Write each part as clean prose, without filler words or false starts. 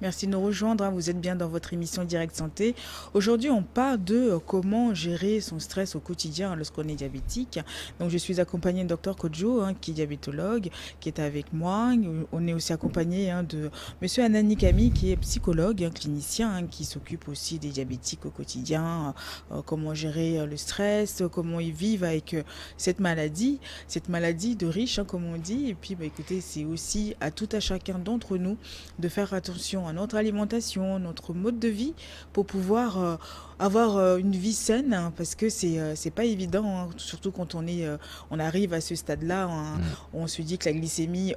Merci de nous rejoindre. Vous êtes bien dans votre émission Direct Santé. Aujourd'hui, on parle de comment gérer son stress au quotidien lorsqu'on est diabétique. Donc, je suis accompagnée de Dr Kodjo, qui est diabétologue, qui est avec moi. On est aussi accompagné de Monsieur Anani Kami, qui est psychologue, clinicien, qui s'occupe aussi des diabétiques au quotidien. Comment gérer le stress, comment ils vivent avec cette maladie de riche, comme on dit. Et puis, écoutez, c'est aussi à tout à chacun d'entre nous de faire attention à notre alimentation, notre mode de vie pour pouvoir avoir une vie saine, parce que c'est pas évident, surtout quand on arrive à ce stade-là, Mm. on se dit que la glycémie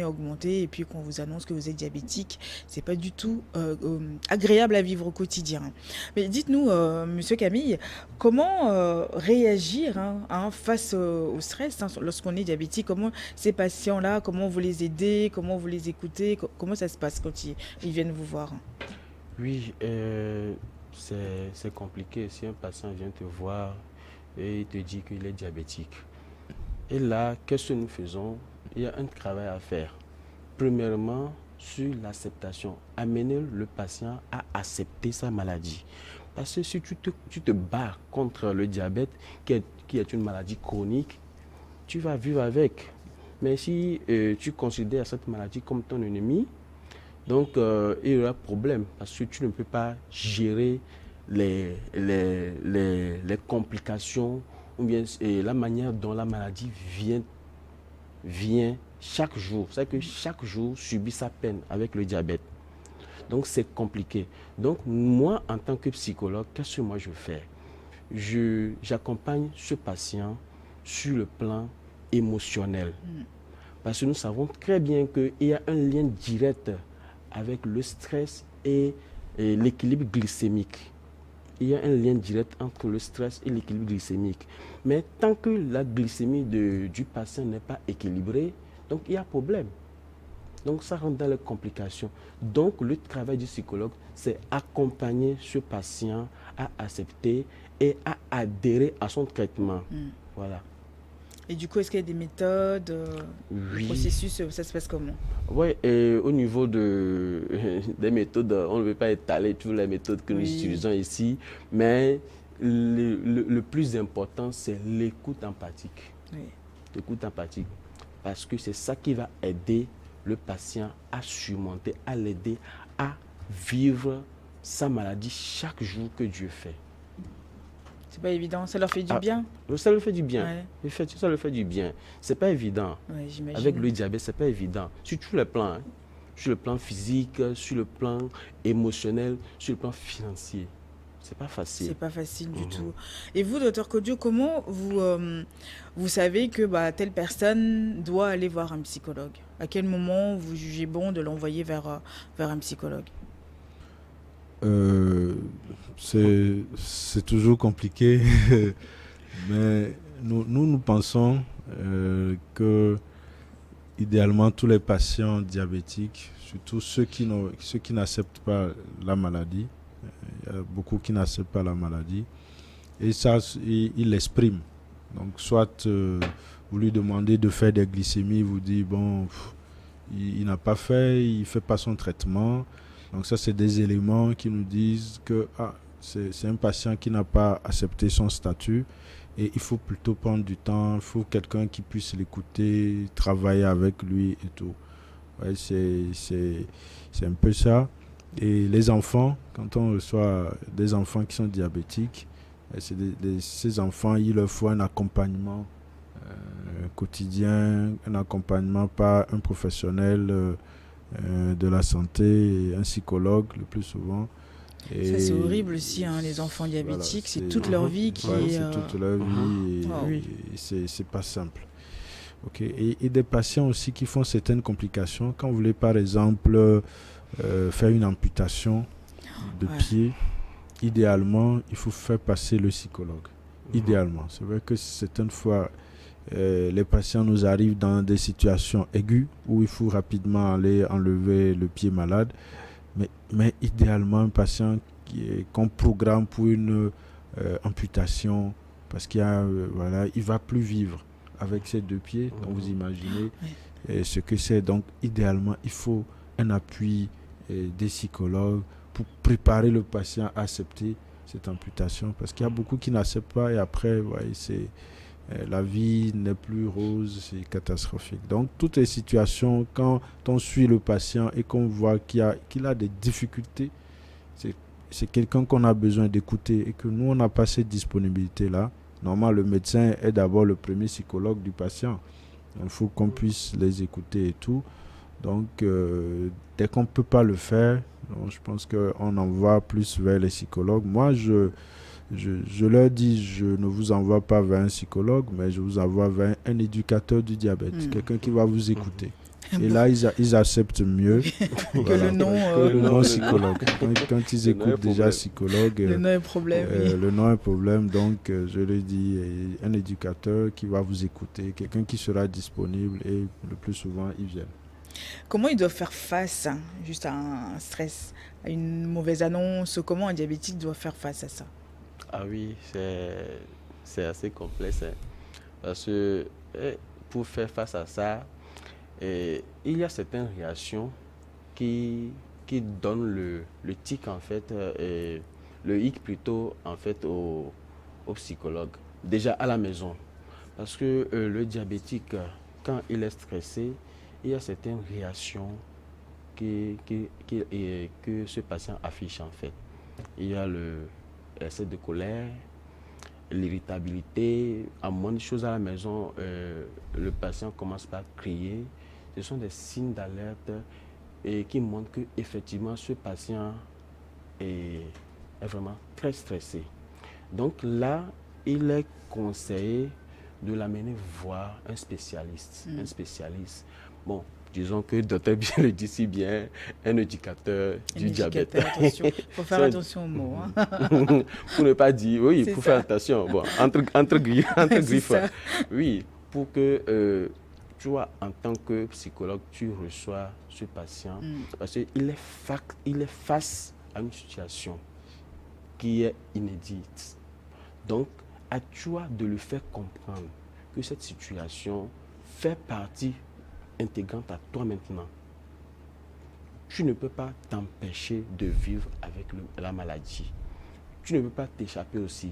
a augmenté et puis qu'on vous annonce que vous êtes diabétique, c'est pas du tout agréable à vivre au quotidien. Mais dites-nous, Monsieur Camille, comment réagir face au stress lorsqu'on est diabétique? Comment ces patients-là, comment vous les aidez, comment vous les écoutez, comment ça se passe quand ils viennent vous voir? Oui, c'est compliqué si un patient vient te voir et il te dit qu'il est diabétique. Et là, qu'est-ce que nous faisons? Il y a un travail à faire. Premièrement, sur l'acceptation, amener le patient à accepter sa maladie. Parce que si tu te bats contre le diabète, qui est une maladie chronique, tu vas vivre avec. Mais si tu considères cette maladie comme ton ennemi, donc il y aura problème parce que tu ne peux pas gérer les complications ou bien la manière dont la maladie vient chaque jour. C'est que chaque jour subit sa peine avec le diabète. Donc c'est compliqué. Donc moi, en tant que psychologue, qu'est-ce que moi je fais? J'accompagne ce patient sur le plan émotionnel. Parce que nous savons très bien qu'il y a un lien direct avec le stress et l'équilibre glycémique. Il y a un lien direct entre le stress et l'équilibre glycémique. Mais tant que la glycémie du patient n'est pas équilibrée, donc il y a problème. Donc ça rentre dans les complications. Donc le travail du psychologue, c'est accompagner ce patient à accepter et à adhérer à son traitement. Voilà. Et du coup, est-ce qu'il y a des méthodes, le Oui. processus, ça se passe comment? Oui, et au niveau des méthodes, on ne veut pas étaler toutes les méthodes que nous Oui, utilisons ici, mais le plus important, c'est l'écoute empathique. oui. L'écoute empathique, parce que c'est ça qui va aider le patient à surmonter, à l'aider à vivre sa maladie chaque jour que Dieu fait. C'est pas évident, ça leur fait du Ah, bien. ça le fait du bien. Ouais, Ça le fait du bien. C'est pas évident. ouais, Avec j'imagine. le diabète, c'est pas évident. Sur tous les plans, hein. Sur le plan physique, sur le plan émotionnel, sur le plan financier. C'est pas facile. C'est pas facile du Mhm. tout. Et vous, docteur Kodjo, comment vous savez que telle personne doit aller voir un psychologue? À quel moment vous jugez bon de l'envoyer vers un psychologue? Euh, c'est toujours compliqué, mais nous pensons que idéalement tous les patients diabétiques, surtout ceux qui n'acceptent pas la maladie, il y a beaucoup qui n'acceptent pas la maladie, et ça, ils l'expriment. Donc, soit vous lui demandez de faire des glycémies, il vous dit, bon, il n'a pas fait, il ne fait pas son traitement. Donc, ça, c'est des éléments qui nous disent que c'est un patient qui n'a pas accepté son statut et il faut plutôt prendre du temps, il faut quelqu'un qui puisse l'écouter, travailler avec lui et tout. Ouais, c'est un peu ça. Et les enfants, quand on reçoit des enfants qui sont diabétiques, ces enfants, il leur faut un accompagnement quotidien, un accompagnement par un professionnel de la santé, un psychologue le plus souvent. Ça, c'est Et horrible aussi, les enfants voilà, diabétiques, c'est toute leur vie qui ouais, est... c'est toute leur vie Wow. et c'est pas simple. Ok. Et des patients aussi qui font certaines complications. Quand vous voulez par exemple faire une amputation de Ouais. pied, idéalement, il faut faire passer le psychologue. Idéalement. C'est vrai que certaines fois, les patients nous arrivent dans des situations aiguës où il faut rapidement aller enlever le pied malade. Mais idéalement, un patient qu'on programme pour une amputation, parce qu'il voilà, il ne va plus vivre avec ses deux pieds. Donc vous imaginez ce que c'est. Donc idéalement, il faut un appui des psychologues pour préparer le patient à accepter cette amputation. Parce qu'il y a beaucoup qui n'acceptent pas et après, la vie n'est plus rose, c'est catastrophique. Donc, toutes les situations, quand on suit le patient et qu'on voit qu'il a des difficultés, c'est quelqu'un qu'on a besoin d'écouter et que nous, on n'a pas cette disponibilité-là. Normalement, le médecin est d'abord le premier psychologue du patient. Il faut qu'on puisse les écouter et tout. Donc, dès qu'on ne peut pas le faire, donc, je pense qu'on envoie plus vers les psychologues. Moi, je leur dis, je ne vous envoie pas vers un psychologue, mais je vous envoie vers un éducateur du diabète, quelqu'un qui va vous écouter. Et là, ils acceptent mieux que le nom psychologue. Quand ils écoutent déjà psychologue, le nom est problème. Le nom est problème. Donc, je leur dis, un éducateur qui va vous écouter, quelqu'un qui sera disponible et le plus souvent, ils viennent. Comment ils doivent faire face juste à un stress, à une mauvaise annonce? Comment un diabétique doit faire face à ça? Ah oui, c'est assez complexe. Parce que pour faire face à ça, il y a certaines réactions qui donnent le tic en fait, le hic plutôt en fait au psychologue. Déjà à la maison. Parce que le diabétique, quand il est stressé, il y a certaines réactions que ce patient affiche en fait. Il y a l'excès de colère, l'irritabilité. À moins de choses à la maison, le patient commence par crier. Ce sont des signes d'alerte qui montrent qu'effectivement ce patient est vraiment très stressé. Donc là, il est conseillé de l'amener voir un spécialiste. Un spécialiste. Bon, disons que docteur bien le dit si bien, un éducateur du diabète. Attention, il faut faire attention aux mots. Pour ne pas dire, oui, C'est pour ça. faire attention. Bon, entre griffes. Oui, pour que, tu vois, en tant que psychologue, tu reçois ce patient parce qu'il est face à une situation qui est inédite. Donc, à toi de le faire comprendre que cette situation fait partie intégrante à toi maintenant. Tu ne peux pas t'empêcher de vivre avec la maladie. Tu ne peux pas t'échapper aussi.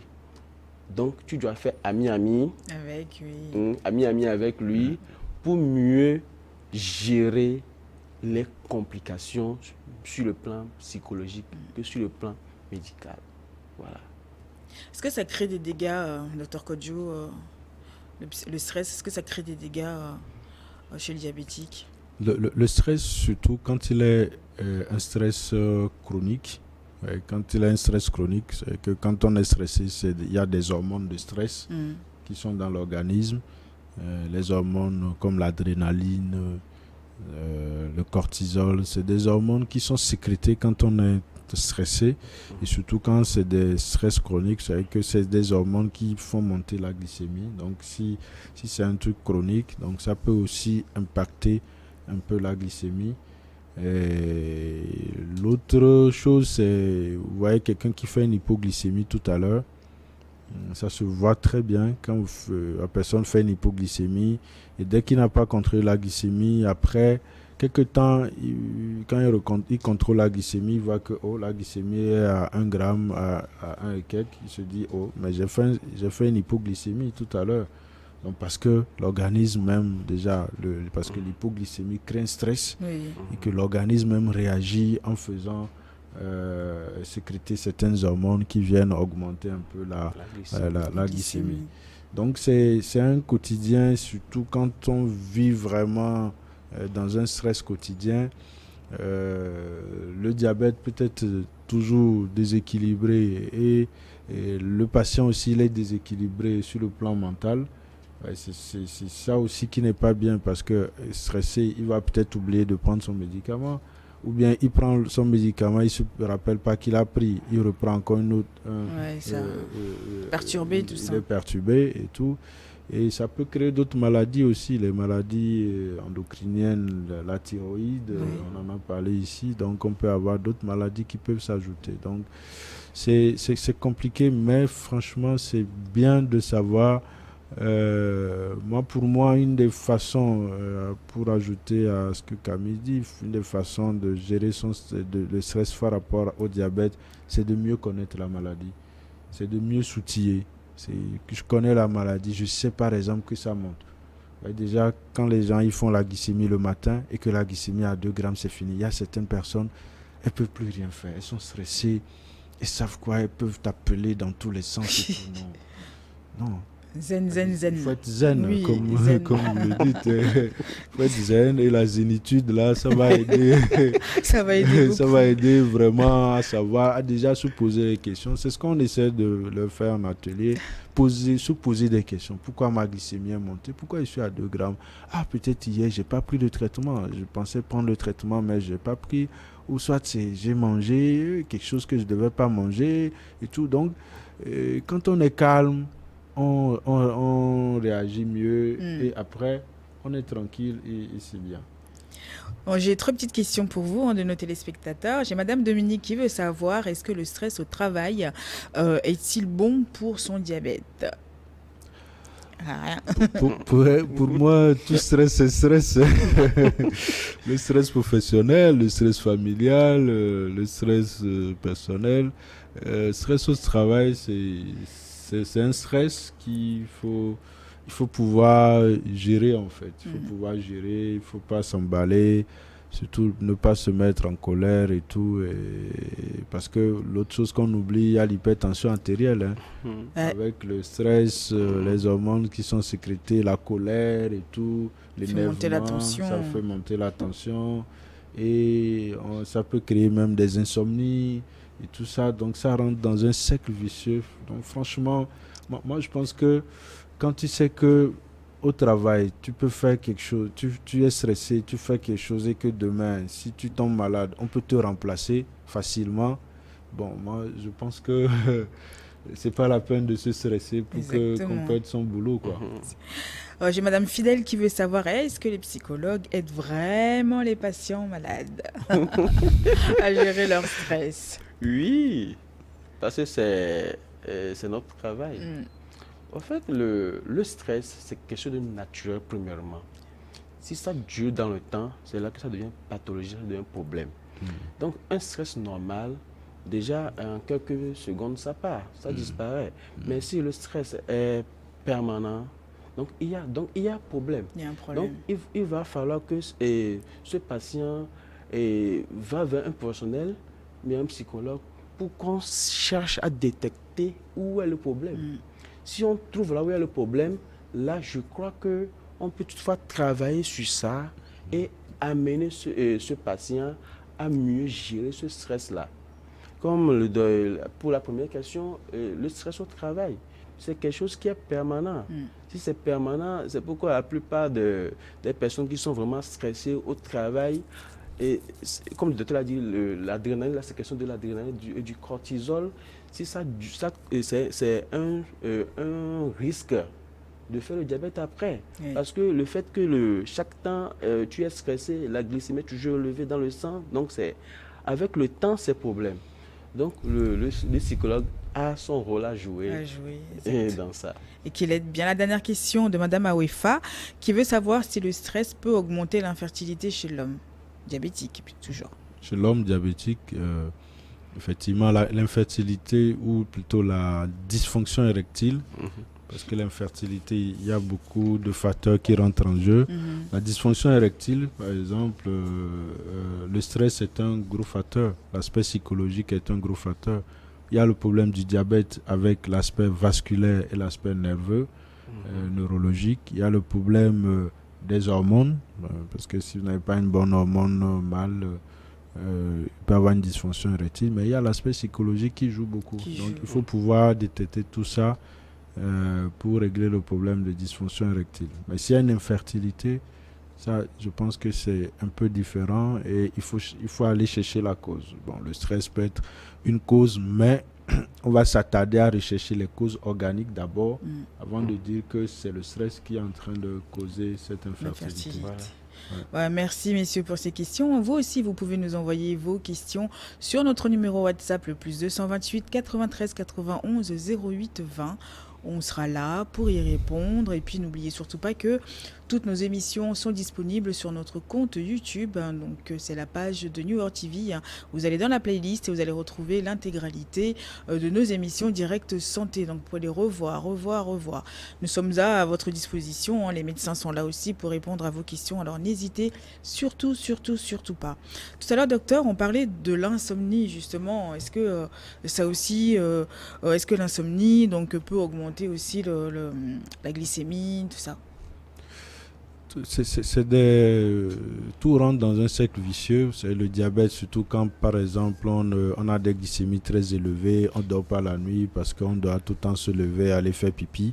Donc, tu dois faire ami-ami avec lui pour mieux gérer les complications sur le plan psychologique que sur le plan médical. Voilà. Est-ce que ça crée des dégâts, Dr Kodjo, le stress, est-ce que ça crée des dégâts chez le diabétique? Le stress, surtout quand il est un stress chronique, quand il est un stress chronique, c'est que quand on est stressé, il y a des hormones de stress qui sont dans l'organisme. Les hormones comme l'adrénaline, le cortisol, c'est des hormones qui sont sécrétées quand on est stressé et surtout quand c'est des stress chroniques, c'est que c'est des hormones qui font monter la glycémie. Donc si c'est un truc chronique, donc ça peut aussi impacter un peu la glycémie. Et l'autre chose, c'est, vous voyez quelqu'un qui fait une hypoglycémie tout à l'heure, ça se voit très bien quand la personne fait une hypoglycémie et dès qu'il n'a pas contrôlé la glycémie, après quelque temps, quand il contrôle la glycémie, il voit que la glycémie est à 1 gramme, à 1 et quelques, il se dit mais j'ai fait une hypoglycémie tout à l'heure. Donc parce que l'organisme même déjà, parce que l'hypoglycémie crée un stress et que l'organisme même réagit en faisant sécréter certaines hormones qui viennent augmenter un peu la glycémie. Donc c'est un quotidien, surtout quand on vit vraiment dans un stress quotidien. Le diabète peut être toujours déséquilibré et le patient aussi il est déséquilibré sur le plan mental. C'est ça aussi qui n'est pas bien parce que stressé, il va peut-être oublier de prendre son médicament ou bien il prend son médicament, il ne se rappelle pas qu'il a pris, il reprend encore une autre. Perturbé, tout ça. Il est perturbé et tout. Et ça peut créer d'autres maladies aussi, les maladies endocriniennes, la thyroïde, on en a parlé ici. Donc on peut avoir d'autres maladies qui peuvent s'ajouter. Donc c'est compliqué, mais franchement c'est bien de savoir Pour moi, une des façons, pour ajouter à ce que Camille dit, une des façons de gérer le stress par rapport au diabète, c'est de mieux connaître la maladie. C'est de mieux s'outiller. C'est que je connais la maladie, je sais par exemple que ça monte. Déjà, quand les gens ils font la glycémie le matin et que la glycémie à 2 grammes, c'est fini. Il y a certaines personnes, elles ne peuvent plus rien faire. Elles sont stressées. Elles savent quoi, elles peuvent t'appeler dans tous les sens. Et tout. Non. Zen, zen, zen. Il faut être zen, Oui, comme vous le dites. Il faut être zen et la zénitude, là, ça va aider. Ça va aider beaucoup. Ça va aider vraiment à savoir, à déjà se poser les questions. C'est ce qu'on essaie de leur faire en atelier. Se poser des questions. Pourquoi ma glycémie est montée? Pourquoi je suis à 2 grammes? Ah, peut-être hier, je n'ai pas pris de traitement. Je pensais prendre le traitement, mais je n'ai pas pris. Ou soit j'ai mangé quelque chose que je ne devais pas manger et tout. Donc, quand on est calme, on réagit mieux et après, on est tranquille et c'est bien. Bon, j'ai 3 petites questions pour vous, de nos téléspectateurs. J'ai Madame Dominique qui veut savoir, est-ce que le stress au travail est-il bon pour son diabète? Pour moi, tout stress, c'est stress. Le stress professionnel, le stress familial, le stress personnel. Stress au travail, c'est un stress il faut pouvoir gérer en fait. Il faut pouvoir gérer, il ne faut pas s'emballer, surtout ne pas se mettre en colère et tout. Parce que l'autre chose qu'on oublie, il y a l'hypertension artérielle. Avec le stress, les hormones qui sont sécrétées, la colère et tout, l'énervement, ça fait monter la tension. Et ça peut créer même des insomnies et tout ça. Donc ça rentre dans un cercle vicieux. Donc franchement, moi je pense que quand tu sais que au travail, tu peux faire quelque chose, tu es stressé, tu fais quelque chose et que demain, si tu tombes malade, on peut te remplacer facilement. Bon, moi je pense que c'est pas la peine de se stresser pour qu'on perde son boulot, quoi. J'ai Madame Fidèle qui veut savoir, est-ce que les psychologues aident vraiment les patients malades à gérer leur stress? Oui, parce que c'est notre travail. En fait, le stress, c'est quelque chose de naturel, premièrement. Si ça dure dans le temps, c'est là que ça devient pathologique, ça devient problème. Donc, un stress normal, déjà, en quelques secondes, ça part, ça disparaît. Mais si le stress est permanent, donc il y a problème. Il y a un problème. Donc, il va falloir que ce patient va vers un professionnel, mais un psychologue, pour qu'on cherche à détecter où est le problème. Si on trouve là où est le problème, là, je crois qu'on peut toutefois travailler sur ça et amener ce patient à mieux gérer ce stress-là. Comme pour la première question, le stress au travail, c'est quelque chose qui est permanent. Si c'est permanent, c'est pourquoi la plupart des personnes qui sont vraiment stressées au travail, et comme le docteur l'a dit, l'adrénaline, là, c'est question de l'adrénaline et du cortisol. Si c'est un risque de faire le diabète après. Parce que le fait que chaque temps, tu es stressé, la glycémie est toujours élevée dans le sang, donc avec le temps, c'est problème. Donc, le psychologue a son rôle à jouer dans ça. Et qu'il aide bien. La dernière question de Madame Awefa, qui veut savoir si le stress peut augmenter l'infertilité chez l'homme diabétique, toujours. Chez l'homme diabétique, effectivement, l'infertilité ou plutôt la dysfonction érectile, parce que l'infertilité, il y a beaucoup de facteurs qui rentrent en jeu. La dysfonction érectile, par exemple, le stress est un gros facteur. L'aspect psychologique est un gros facteur. Il y a le problème du diabète avec l'aspect vasculaire et l'aspect nerveux, neurologique. Il y a le problème des hormones, parce que si vous n'avez pas une bonne hormone mâle, il peut y avoir une dysfonction érectile. Mais il y a l'aspect psychologique qui joue beaucoup. Donc il faut pouvoir détecter tout ça pour régler le problème de dysfonction érectile. Mais s'il y a une infertilité, ça, je pense que c'est un peu différent et il faut aller chercher la cause. Bon, le stress peut être une cause, mais on va s'attarder à rechercher les causes organiques d'abord, avant de dire que c'est le stress qui est en train de causer cette infertilité. Ouais, merci messieurs pour ces questions. Vous aussi, vous pouvez nous envoyer vos questions sur notre numéro WhatsApp, le +228 93 91 08 20. On sera là pour y répondre. Et puis n'oubliez surtout pas que toutes nos émissions sont disponibles sur notre compte YouTube. Donc c'est la page de New World TV. Vous allez dans la playlist et vous allez retrouver l'intégralité de nos émissions Direct Santé. Donc vous pouvez les revoir. Nous sommes là à votre disposition. Les médecins sont là aussi pour répondre à vos questions. Alors n'hésitez surtout pas. Tout à l'heure, docteur, on parlait de l'insomnie justement. Est-ce que ça aussi, est-ce que l'insomnie donc peut augmenter aussi la glycémie, tout ça? Tout rentre dans un cercle vicieux. C'est le diabète, surtout quand, par exemple, on a des glycémies très élevées, on ne dort pas la nuit parce qu'on doit tout le temps se lever, aller faire pipi.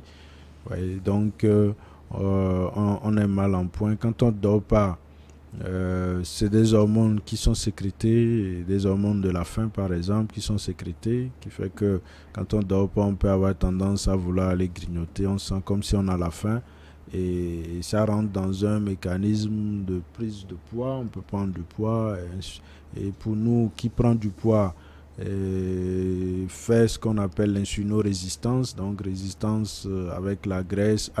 Ouais, donc, on est mal en point. Quand on ne dort pas, c'est des hormones qui sont sécrétées, des hormones de la faim, par exemple, qui sont sécrétées, qui fait que quand on ne dort pas, on peut avoir tendance à vouloir aller grignoter. On sent comme si on a la faim. Et ça rentre dans un mécanisme de prise de poids. On peut prendre du poids. Et pour nous qui prend du poids, fait ce qu'on appelle l'insulino-résistance, donc résistance avec la graisse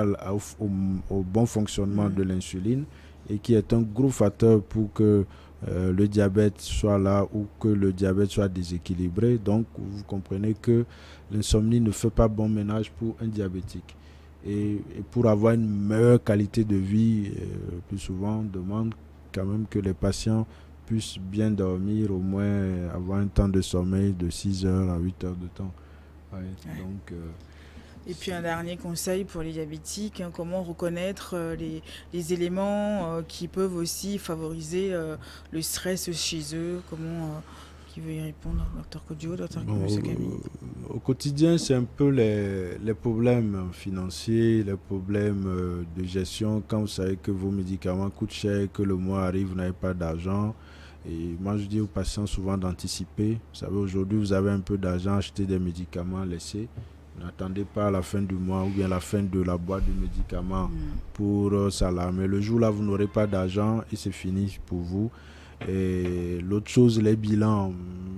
au bon fonctionnement de l'insuline, et qui est un gros facteur pour que le diabète soit là ou que le diabète soit déséquilibré. Donc vous comprenez que l'insomnie ne fait pas bon ménage pour un diabétique. Et pour avoir une meilleure qualité de vie, plus souvent, on demande quand même que les patients puissent bien dormir, au moins avoir un temps de sommeil de 6 heures à 8 heures de temps. Ouais, Ouais. donc, Et puis un dernier conseil pour les diabétiques, comment reconnaître les éléments qui peuvent aussi favoriser le stress chez eux, qui veut y répondre, docteur Kodjo, docteur Monsieur Camille? Au quotidien, c'est un peu les problèmes financiers, les problèmes de gestion. Quand vous savez que vos médicaments coûtent cher, que le mois arrive, vous n'avez pas d'argent. Et moi, je dis aux patients souvent d'anticiper. Vous savez, aujourd'hui, vous avez un peu d'argent, achetez des médicaments, laissez. N'attendez pas à la fin du mois ou bien la fin de la boîte de médicaments pour s'alarmer. Le jour là, vous n'aurez pas d'argent et c'est fini pour vous. Et l'autre chose, les bilans.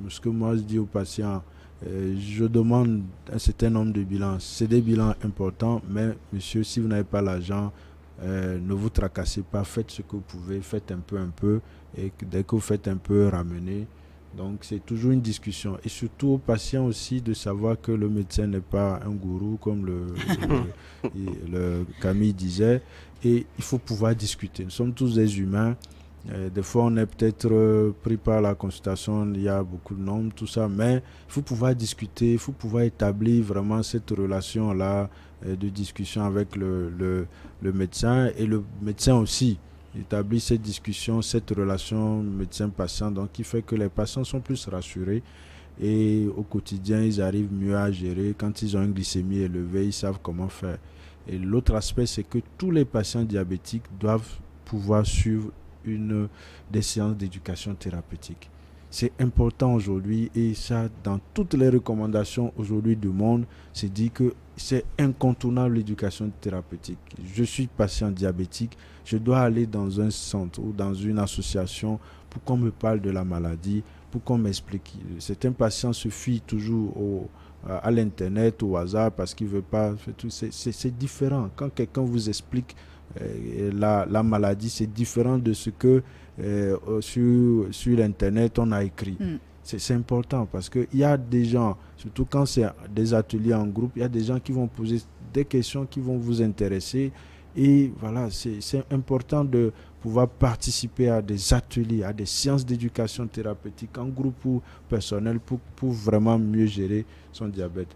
Ce que moi je dis aux patients, je demande un certain nombre de bilans. C'est des bilans importants, mais monsieur, si vous n'avez pas l'argent, ne vous tracassez pas. Faites ce que vous pouvez, faites un peu. Et dès que vous faites un peu, ramenez. Donc c'est toujours une discussion. Et surtout aux patients aussi de savoir que le médecin n'est pas un gourou, comme le Camille disait. Et il faut pouvoir discuter. Nous sommes tous des humains. Des fois, on est peut-être pris par la consultation, il y a beaucoup de nombres, tout ça, mais il faut pouvoir discuter, il faut pouvoir établir vraiment cette relation-là de discussion avec le médecin, et le médecin aussi établit cette discussion, cette relation médecin-patient, donc qui fait que les patients sont plus rassurés et au quotidien, ils arrivent mieux à gérer. Quand ils ont une glycémie élevée, ils savent comment faire. Et l'autre aspect, c'est que tous les patients diabétiques doivent pouvoir suivre des séances d'éducation thérapeutique. C'est important aujourd'hui, et ça, dans toutes les recommandations aujourd'hui du monde, c'est dit que c'est incontournable l'éducation thérapeutique. Je suis patient diabétique, je dois aller dans un centre ou dans une association pour qu'on me parle de la maladie, pour qu'on m'explique. Certains patients se fient toujours à l'internet, au hasard, parce qu'ils ne veulent pas. C'est différent. Quand quelqu'un vous explique la maladie, c'est différent de ce que sur l'internet on a écrit. C'est important parce qu'il y a des gens, surtout quand c'est des ateliers en groupe, il y a des gens qui vont poser des questions qui vont vous intéresser. Et voilà, c'est important de pouvoir participer à des ateliers, à des séances d'éducation thérapeutique en groupe ou personnel pour vraiment mieux gérer son diabète.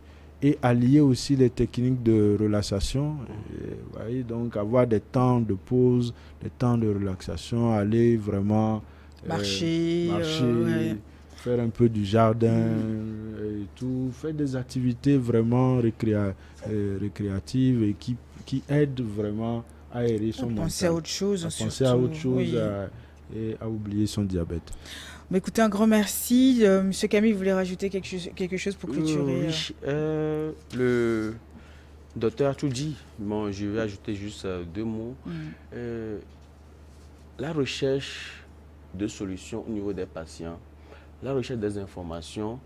Et allier aussi les techniques de relaxation, voyez, donc avoir des temps de pause, des temps de relaxation, aller vraiment marcher, ouais. Faire un peu du jardin et tout, faire des activités vraiment récréatives et qui aident vraiment à aérer son mental. Penser à autre chose, penser à autre chose, et à oublier son diabète. Mais écoutez, un grand merci. Monsieur Camille, vous voulez rajouter quelque chose pour clôturer? Oui, le docteur a tout dit. Bon, je vais ajouter juste 2 mots. La recherche de solutions au niveau des patients, la recherche des informations.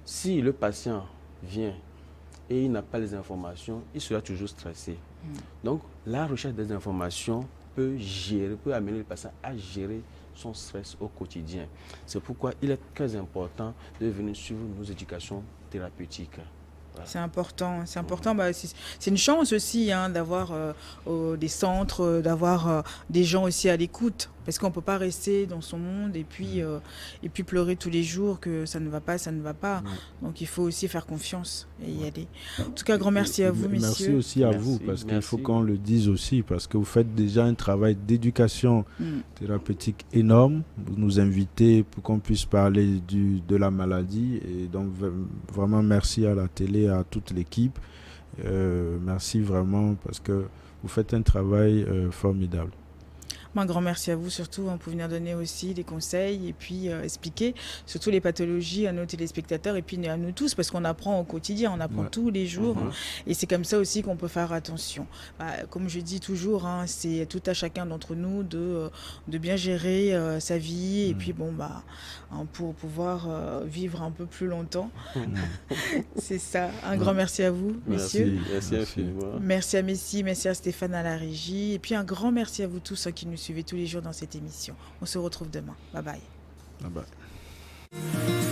Si le patient vient et il n'a pas les informations, il sera toujours stressé. Donc, la recherche des informations peut amener le patient à gérer son stress au quotidien. C'est pourquoi il est très important de venir suivre nos éducations thérapeutiques. Voilà. C'est important. Bah, c'est une chance aussi d'avoir des centres, d'avoir des gens aussi à l'écoute. Parce qu'on ne peut pas rester dans son monde et puis pleurer tous les jours que ça ne va pas, ça ne va pas. Donc il faut aussi faire confiance et y aller. En tout cas, grand merci à vous, messieurs. Merci aussi à vous, parce qu'il faut qu'on le dise aussi, parce que vous faites déjà un travail d'éducation thérapeutique énorme. Vous nous invitez pour qu'on puisse parler de la maladie. Et donc, vraiment, merci à la télé, à toute l'équipe. Merci vraiment, parce que vous faites un travail formidable. Un grand merci à vous surtout pour venir donner aussi des conseils et puis expliquer surtout les pathologies à nos téléspectateurs et puis à nous tous, parce qu'on apprend au quotidien, on apprend tous les jours et c'est comme ça aussi qu'on peut faire attention. Comme je dis toujours, c'est tout à chacun d'entre nous de bien gérer sa vie et puis pour pouvoir vivre un peu plus longtemps. C'est ça. Un grand merci à vous, messieurs. Merci infiniment. Merci à Messi, merci à Stéphane à la régie et puis un grand merci à vous tous qui nous suivez tous les jours dans cette émission. On se retrouve demain. Bye bye. Bye bye.